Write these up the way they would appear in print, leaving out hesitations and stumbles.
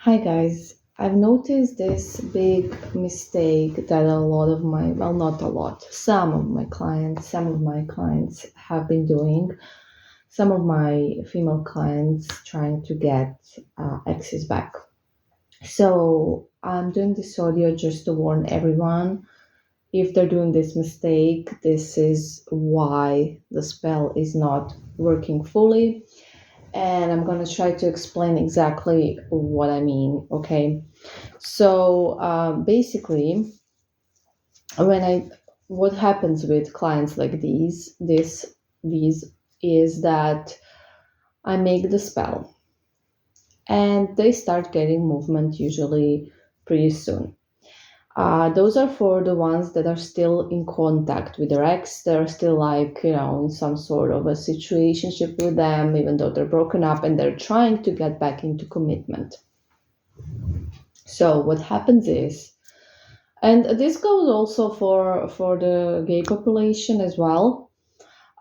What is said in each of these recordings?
Hi guys, I've noticed this big mistake that a lot of my, well, not a lot, some of my clients have been doing. Some of my female clients trying to get exes back. So I'm doing this audio just to warn everyone. If they're doing this mistake, this is why the spell is not working fully, and I'm going to try to explain exactly what I mean. Okay. So basically, when I what happens with clients like these is that I make the spell and they start getting movement usually pretty soon. Those are for the ones that are still in contact with their ex. They're still like, in some sort of a situationship with them, even though they're broken up and they're trying to get back into commitment. So what happens is, and this goes also for the gay population as well.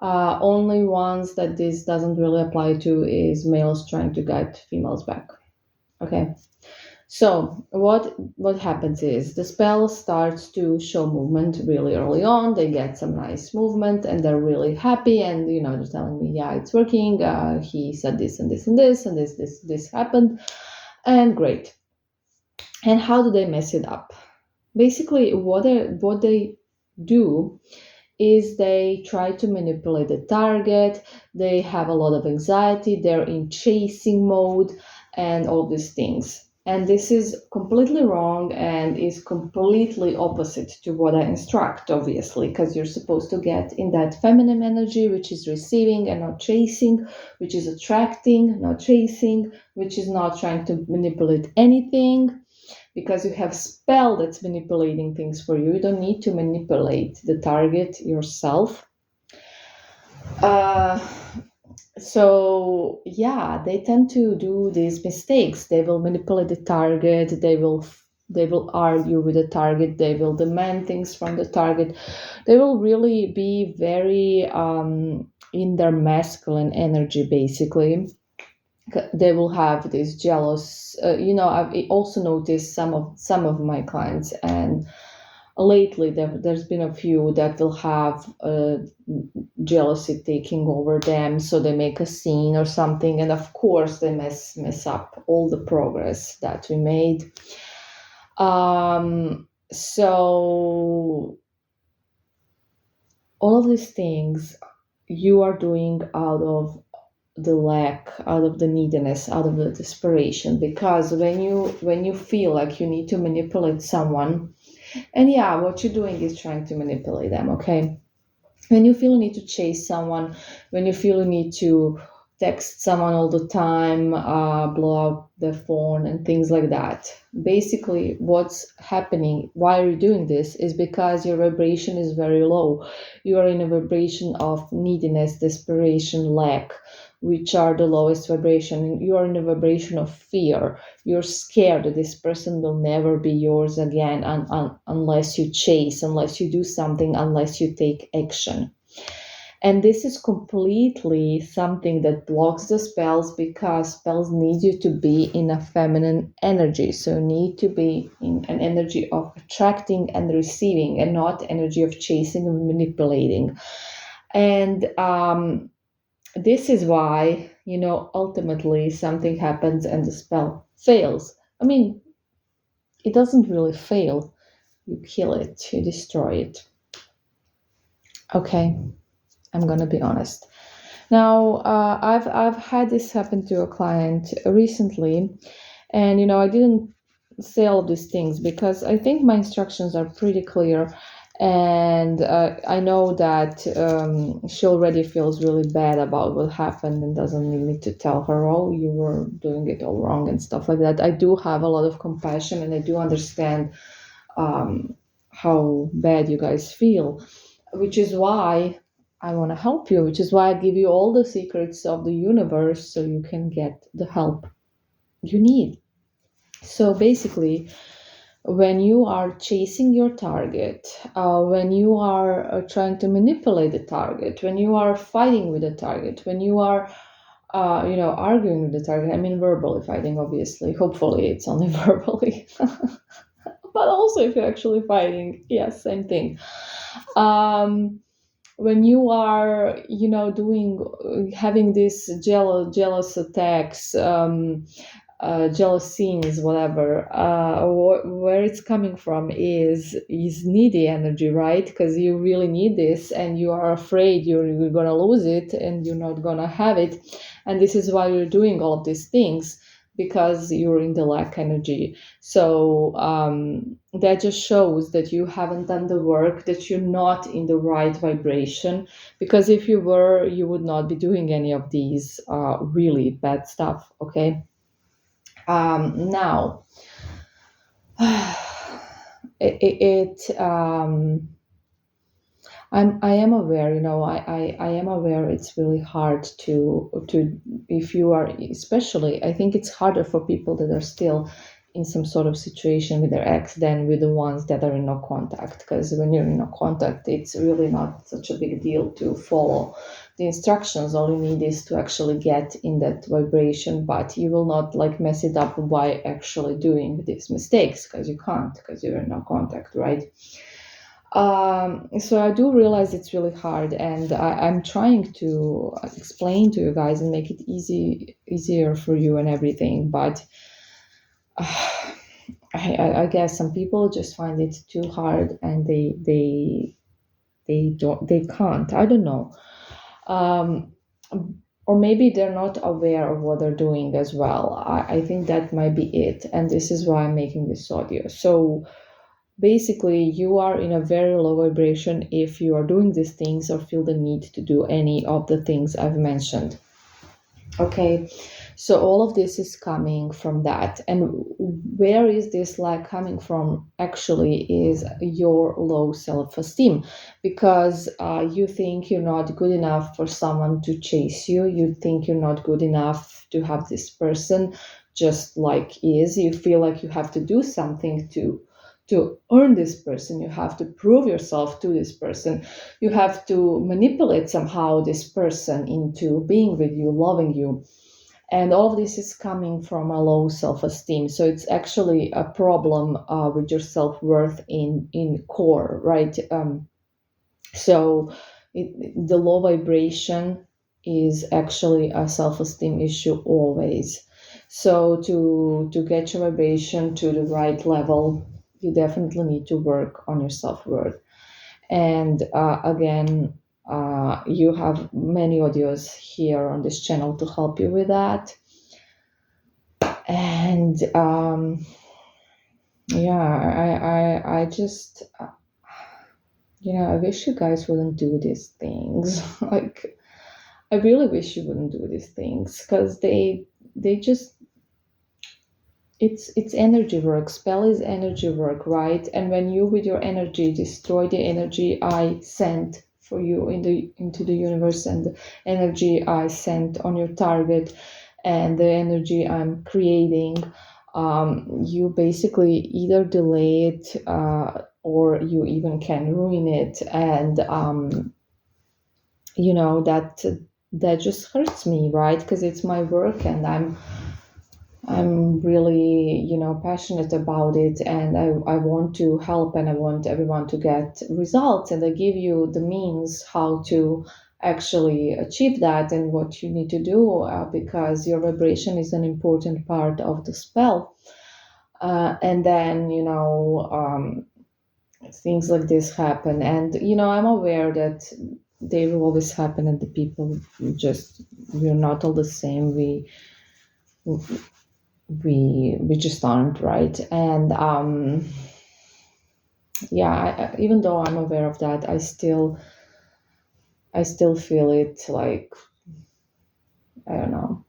Only ones that this doesn't really apply to is males trying to get females back. Okay. So what happens is the spell starts to show movement really early on. They get some nice movement and they're really happy, and they're telling me, yeah, it's working. He said this and this and this and this happened, and great. And how do they mess it up? Basically, what they do is they try to manipulate the target. They have a lot of anxiety. They're in chasing mode and all these things. And this is completely wrong and is completely opposite to what I instruct, obviously, because you're supposed to get in that feminine energy, which is receiving and not chasing, which is attracting, not chasing, which is not trying to manipulate anything, because you have spell that's manipulating things for you. You don't need to manipulate the target yourself. uh, so yeah, they tend to do these mistakes. They will manipulate the target. They will argue with the target. They will demand things from the target. They will really be very in their masculine energy, basically. They will have this jealous, I've also noticed some of my clients, and lately there's been a few that will have jealousy taking over them, so they make a scene or something, and of course they mess up all the progress that we made. So all of these things you are doing out of the lack, out of the neediness, out of the desperation, because when you feel like you need to manipulate someone, and yeah, what you're doing is trying to manipulate them. Okay. When you feel you need to chase someone, when you feel you need to text someone all the time, blow up the phone and things like that, basically what's happening, why are you doing this, is because your vibration is very low. You are in a vibration of neediness, desperation, lack, which are the lowest vibration. You are in a vibration of fear. You're scared that this person will never be yours again, unless you chase, unless you do something, unless you take action. And this is completely something that blocks the spells, because spells need you to be in a feminine energy. So you need to be in an energy of attracting and receiving, and not energy of chasing and manipulating. And this is why, ultimately something happens and the spell fails. I mean, it doesn't really fail. You kill it, you destroy it. Okay, I'm gonna be honest. Now, I've had this happen to a client recently, and I didn't say all these things because I think my instructions are pretty clear, and I know that she already feels really bad about what happened and doesn't need me to tell her, oh, you were doing it all wrong and stuff like that. I do have a lot of compassion, and I do understand how bad you guys feel, which is why I want to help you, which is why I give you all the secrets of the universe so you can get the help you need. So basically, when you are chasing your target, when you are trying to manipulate the target, when you are fighting with the target, when you are arguing with the target. I mean, verbally fighting, obviously. Hopefully, it's only verbally. But also, if you're actually fighting, yes, same thing. When you are, doing, having these jealous attacks, jealous scenes, whatever, where it's coming from is needy energy, right? Because you really need this, and you are afraid you're gonna lose it, and you're not gonna have it, and this is why you're doing all of these things, because you're in the lack energy. So that just shows that you haven't done the work, that you're not in the right vibration, because if you were, you would not be doing any of these really bad stuff. Okay. Now, I am aware, I am aware it's really hard to, if you are, especially, I think it's harder for people that are still in some sort of situation with their ex than with the ones that are in no contact. Because when you're in no contact, it's really not such a big deal to follow the instructions. All you need is to actually get in that vibration, but you will not like mess it up by actually doing these mistakes, because you can't, because you're in no contact, right? So I do realize it's really hard, and I'm trying to explain to you guys and make it easier for you and everything. But I guess some people just find it too hard, and they can't. I don't know. Um, or maybe they're not aware of what they're doing as well. I think that might be it, and this is why I'm making this audio. So basically, you are in a very low vibration if you are doing these things or feel the need to do any of the things I've mentioned. Okay, so all of this is coming from that. And where is this lack coming from? Actually, is your low self-esteem, because you think you're not good enough for someone to chase you. You think you're not good enough to have this person just like is. You feel like you have to do something to earn this person. You have to prove yourself to this person. You have to manipulate somehow this person into being with you, loving you. And all of this is coming from a low self-esteem. So it's actually a problem with your self-worth in core, right? So the low vibration is actually a self-esteem issue always. So to get your vibration to the right level, you definitely need to work on your self-worth. And again, you have many audios here on this channel to help you with that. And yeah, I just, I wish you guys wouldn't do these things. Like, I really wish you wouldn't do these things, because they just, it's energy work. Spell is energy work, right? And when you with your energy destroy the energy I sent for you into the universe, and the energy I sent on your target, and the energy I'm creating, you basically either delay it, or you even can ruin it. And that just hurts me, right? Because it's my work, and I'm really, passionate about it, and I want to help, and I want everyone to get results, and I give you the means how to actually achieve that and what you need to do, because your vibration is an important part of the spell. And then, things like this happen, and, I'm aware that they will always happen, and the people we're not all the same. We just aren't, right? And yeah, even though I'm aware of that, I still feel it, like, I don't know,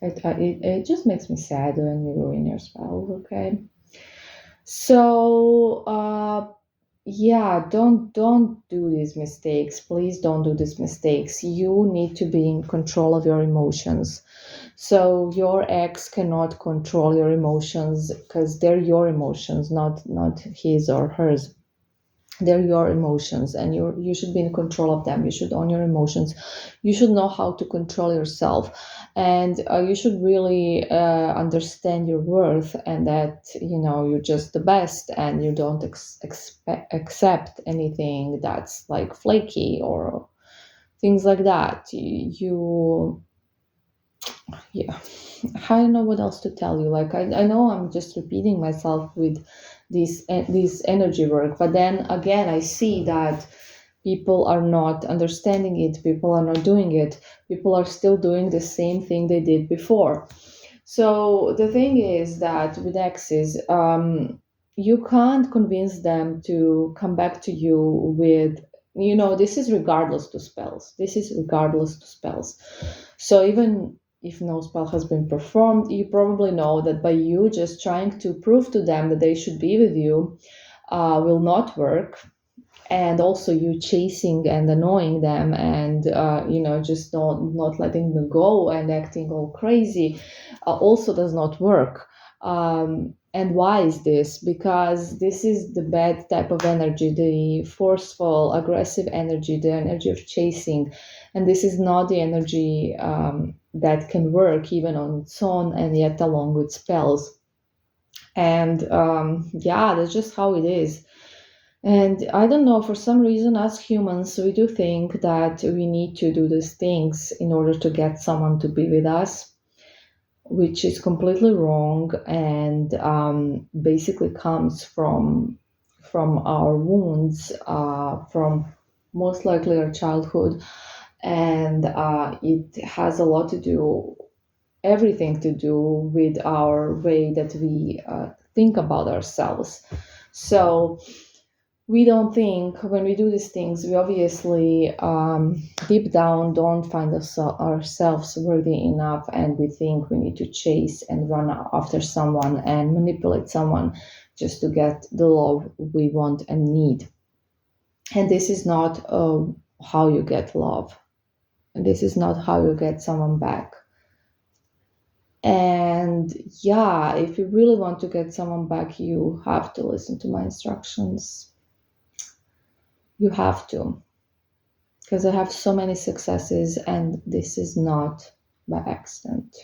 it just makes me sad when you ruin your spell. Okay, so yeah, don't do these mistakes. Please don't do these mistakes. You need to be in control of your emotions. So your ex cannot control your emotions, because they're your emotions, not his or hers. They're your emotions, and you should be in control of them. You should own your emotions. You should know how to control yourself, and you should really understand your worth, and that you're just the best, and you don't accept anything that's like flaky or things like that. Yeah, I don't know what else to tell you. Like I know I'm just repeating myself with this energy work, but then again I see that people are not understanding it, people are not doing it, people are still doing the same thing they did before. So the thing is that with exes, you can't convince them to come back to you with, this is regardless to spells. This is regardless to spells. So even if no spell has been performed, you probably know that by you just trying to prove to them that they should be with you will not work. And also you chasing and annoying them, and just not letting them go and acting all crazy also does not work. And why is this? Because this is the bad type of energy, the forceful aggressive energy, the energy of chasing, and this is not the energy that can work even on its own, and yet along with spells. And yeah, that's just how it is. And I don't know, for some reason, as humans, we do think that we need to do these things in order to get someone to be with us, which is completely wrong, and basically comes from our wounds, from most likely our childhood, and it has a lot to do, everything to do with our way that we think about ourselves. So we don't think, when we do these things, we obviously deep down don't find ourselves worthy enough, and we think we need to chase and run after someone and manipulate someone just to get the love we want and need. And this is not how you get love, and this is not how you get someone back. And yeah, if you really want to get someone back, you have to listen to my instructions. You have to, because I have so many successes, and this is not by accident.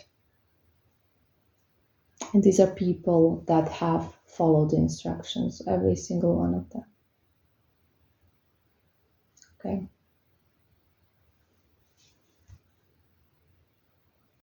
And these are people that have followed the instructions, every single one of them. Okay.